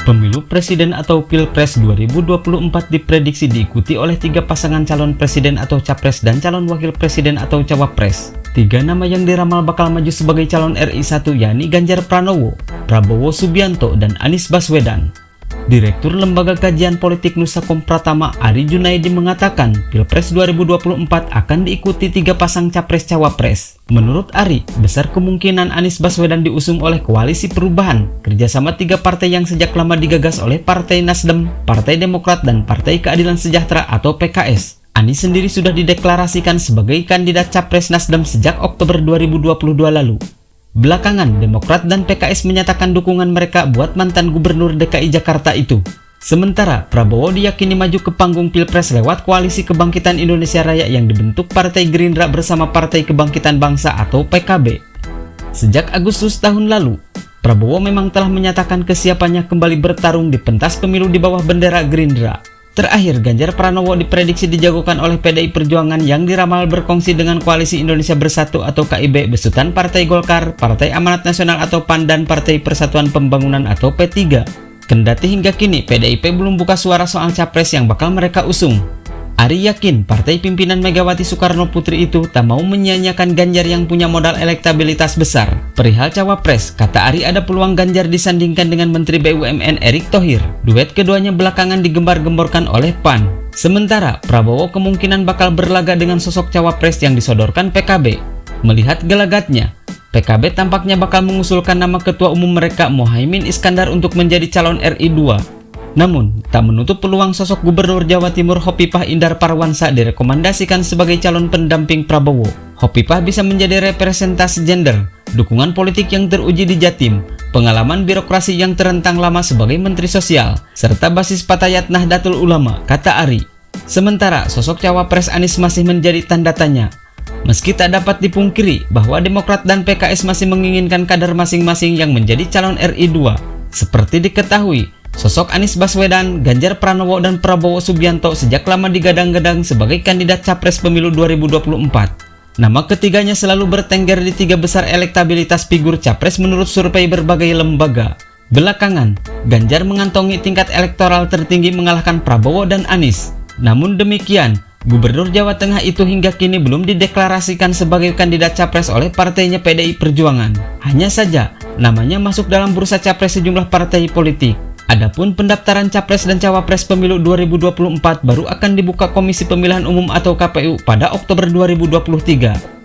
Pemilu Presiden atau Pilpres 2024 diprediksi diikuti oleh 3 pasangan calon presiden atau capres dan calon wakil presiden atau cawapres. 3 nama yang diramal bakal maju sebagai calon RI 1 yakni Ganjar Pranowo, Prabowo Subianto, dan Anies Baswedan. Direktur Lembaga Kajian Politik Nusakom Pratama Ari Junaidi mengatakan Pilpres 2024 akan diikuti 3 pasang capres-cawapres. Menurut Ari, besar kemungkinan Anies Baswedan diusung oleh Koalisi Perubahan, kerjasama 3 partai yang sejak lama digagas oleh Partai Nasdem, Partai Demokrat, dan Partai Keadilan Sejahtera atau PKS. Anies sendiri sudah dideklarasikan sebagai kandidat capres Nasdem sejak Oktober 2022 lalu. Belakangan, Demokrat dan PKS menyatakan dukungan mereka buat mantan Gubernur DKI Jakarta itu. Sementara, Prabowo diyakini maju ke panggung Pilpres lewat Koalisi Kebangkitan Indonesia Raya yang dibentuk Partai Gerindra bersama Partai Kebangkitan Bangsa atau PKB. Sejak Agustus tahun lalu, Prabowo memang telah menyatakan kesiapannya kembali bertarung di pentas pemilu di bawah bendera Gerindra. Terakhir, Ganjar Pranowo diprediksi dijagokan oleh PDI Perjuangan yang diramal berkongsi dengan Koalisi Indonesia Bersatu atau KIB besutan Partai Golkar, Partai Amanat Nasional atau PAN, dan Partai Persatuan Pembangunan atau P3. Kendati hingga kini PDIP belum buka suara soal capres yang bakal mereka usung. Ari yakin partai pimpinan Megawati Soekarno Putri itu tak mau menyia-nyiakan Ganjar yang punya modal elektabilitas besar. Perihal cawapres, kata Ari ada peluang Ganjar disandingkan dengan Menteri BUMN Erick Thohir. Duet keduanya belakangan digembar-gemborkan oleh PAN. Sementara, Prabowo kemungkinan bakal berlaga dengan sosok cawapres yang disodorkan PKB. Melihat gelagatnya, PKB tampaknya bakal mengusulkan nama Ketua Umum mereka Mohaimin Iskandar untuk menjadi calon RI 2. Namun, tak menutup peluang sosok Gubernur Jawa Timur Hovifah Indar Parawansa direkomendasikan sebagai calon pendamping Prabowo. Hovifah bisa menjadi representasi gender, dukungan politik yang teruji di Jatim, pengalaman birokrasi yang terentang lama sebagai Menteri Sosial, serta basis Patayat Nahdlatul Ulama, kata Ari. Sementara, sosok cawapres Anies masih menjadi tanda tanya. Meski tak dapat dipungkiri bahwa Demokrat dan PKS masih menginginkan kader masing-masing yang menjadi calon RI 2. Seperti diketahui, sosok Anies Baswedan, Ganjar Pranowo, dan Prabowo Subianto sejak lama digadang-gadang sebagai kandidat capres pemilu 2024. Nama ketiganya selalu bertengger di 3 besar elektabilitas figur capres menurut survei berbagai lembaga. Belakangan, Ganjar mengantongi tingkat elektoral tertinggi mengalahkan Prabowo dan Anies. Namun demikian, Gubernur Jawa Tengah itu hingga kini belum dideklarasikan sebagai kandidat capres oleh partainya PDI Perjuangan. Hanya saja, namanya masuk dalam bursa capres sejumlah partai politik. Adapun pendaftaran capres dan cawapres pemilu 2024 baru akan dibuka Komisi Pemilihan Umum atau KPU pada Oktober 2023.